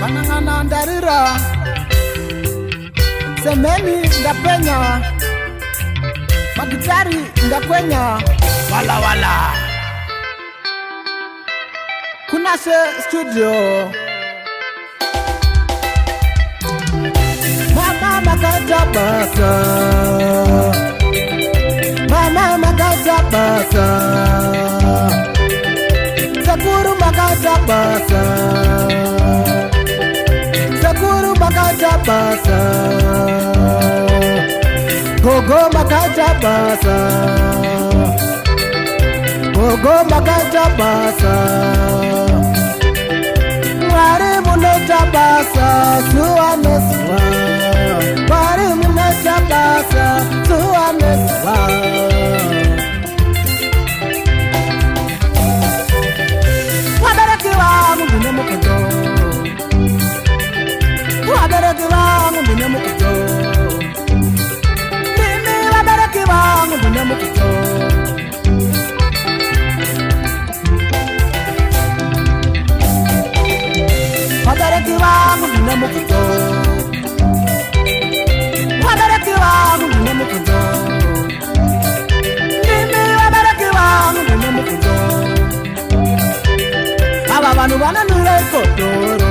Banangana ndarira semeni ndapenya magitari ndakwenya wala wala kunase studio mama makaja basa mama makaja basa Sakuru makaja basa Sakuru makaja basa Gogo makaja basa Gogo makaja basa Wari muneja basa Suwane suwa Wari muneja basa Suwane suwa Wabereki wangu mbine mukujo Wabereki wangu mbine mukujo Mimi wabereki wangu mbine mukujo Wabereki wangu mbine mukujo Wabereki wangu mbine mukujo Mimi wabereki wangu mbine mukujo Aba bantu bananura ikotoro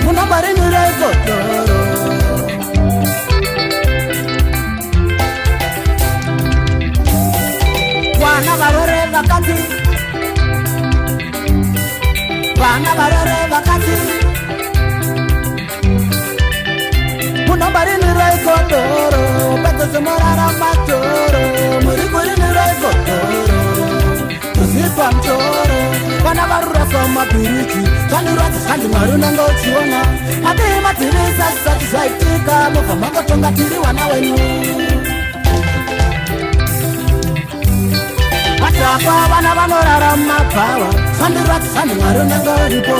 Muna marinura ikotoro Wana barore bakati Wana barore bakati Muna marinura ikotoro Bato sumorara matoro Murikurinura ikotoro Tusipa mchoro Wana barura soma piriki Kanurati kandi maruna ngochiona Ati matirisa sati zaitika Mofa mango tonga tiri wana wenu Matapa wana vanorara mapawa Kanurati kandi maruna ngoripo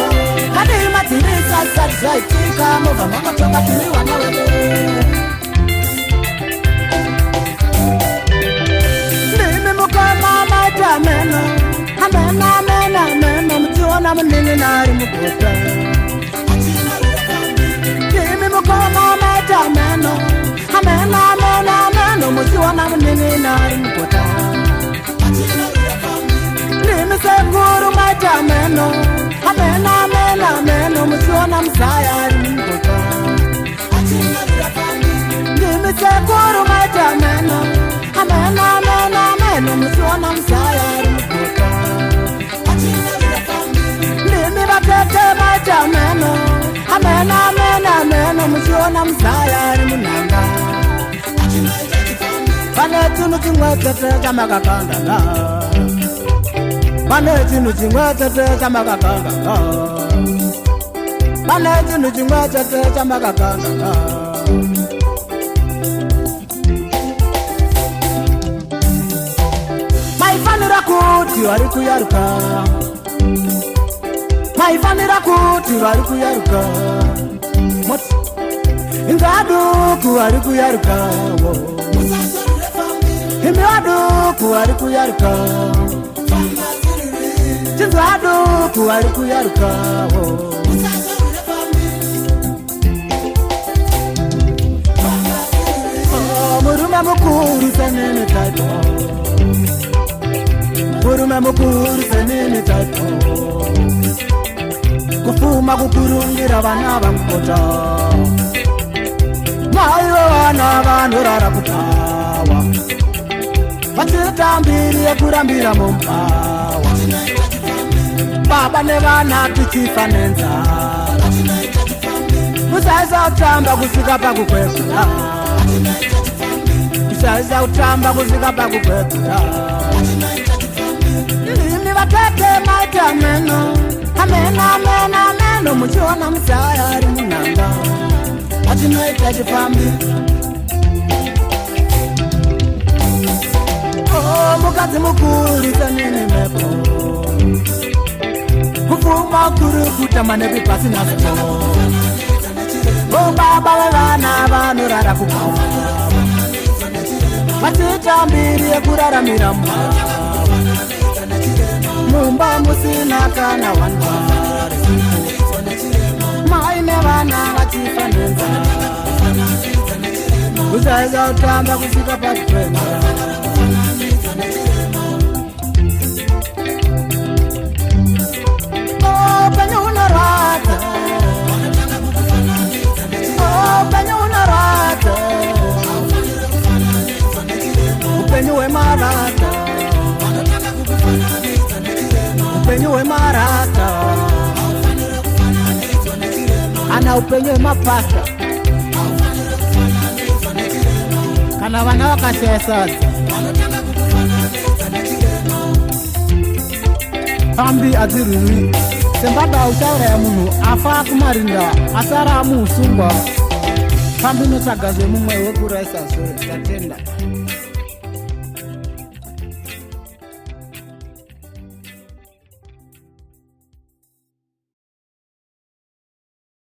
Ati matirisa sati zaitika Mofa mango tonga tiri wana wenu Nimi mukama majameno Amena, amena, amena, mtiwana mnini nari mukota Kimi mukoma meja ameno Amena, amena, amena, mtiwana mnini nari mukota Nimi sekuru meja ameno Amena, amena, amena, mtiwana msayari mukota Nimi sekuru meja ameno Amena, amena, amena, mtiwana msayari mukota Nimi batete majameno Amena, amena, amena Mshiona msayari munanga Panetinu chingwetete chamakakandala Panetinu chingwetete chamakakandala Panetinu chingwetete chamakakandala Maifanira kuti wari kuyaruka Maifanira kuti wari kuyaruka Ingaduku wari kuyaruka Imi waduku wari kuyaruka Chintu waduku wari kuyaruka Murume mukuru senene taito Murume mukuru senene taito Kufuma kukurungira vana vankota Maiwe vana vanorara kutawa Vachitambiri yekurambira mumpawa Baba nevana tichifa nenzara Musaisa utamba kusika pakukwekura Musaisa utamba kusika pakukwekura Nimi vatete majameno Amena, amena, amena Muchiona msayari munanga Achinoita chifambi Oh, mukazi mukuri sanini mepo Kufuma kuru kutamane vipasi na sito Oh, baba wevana vanorara kukawa Vachitambiri yekuraramira mumba Mumba musina kana wanwari tifanenza usaeza utamba kusvika patwena upenyu unorwadza upenyu unorwadza upenyu hwemarata upenyu hwemarata ana upenyu hwemapasta kana vana vakashayasadza pambi adzirwiri sembada utauraya munhu afa kumarinda asara amuusungwa pambi notsvaga zvemumwe wekuraisa zvo tatenda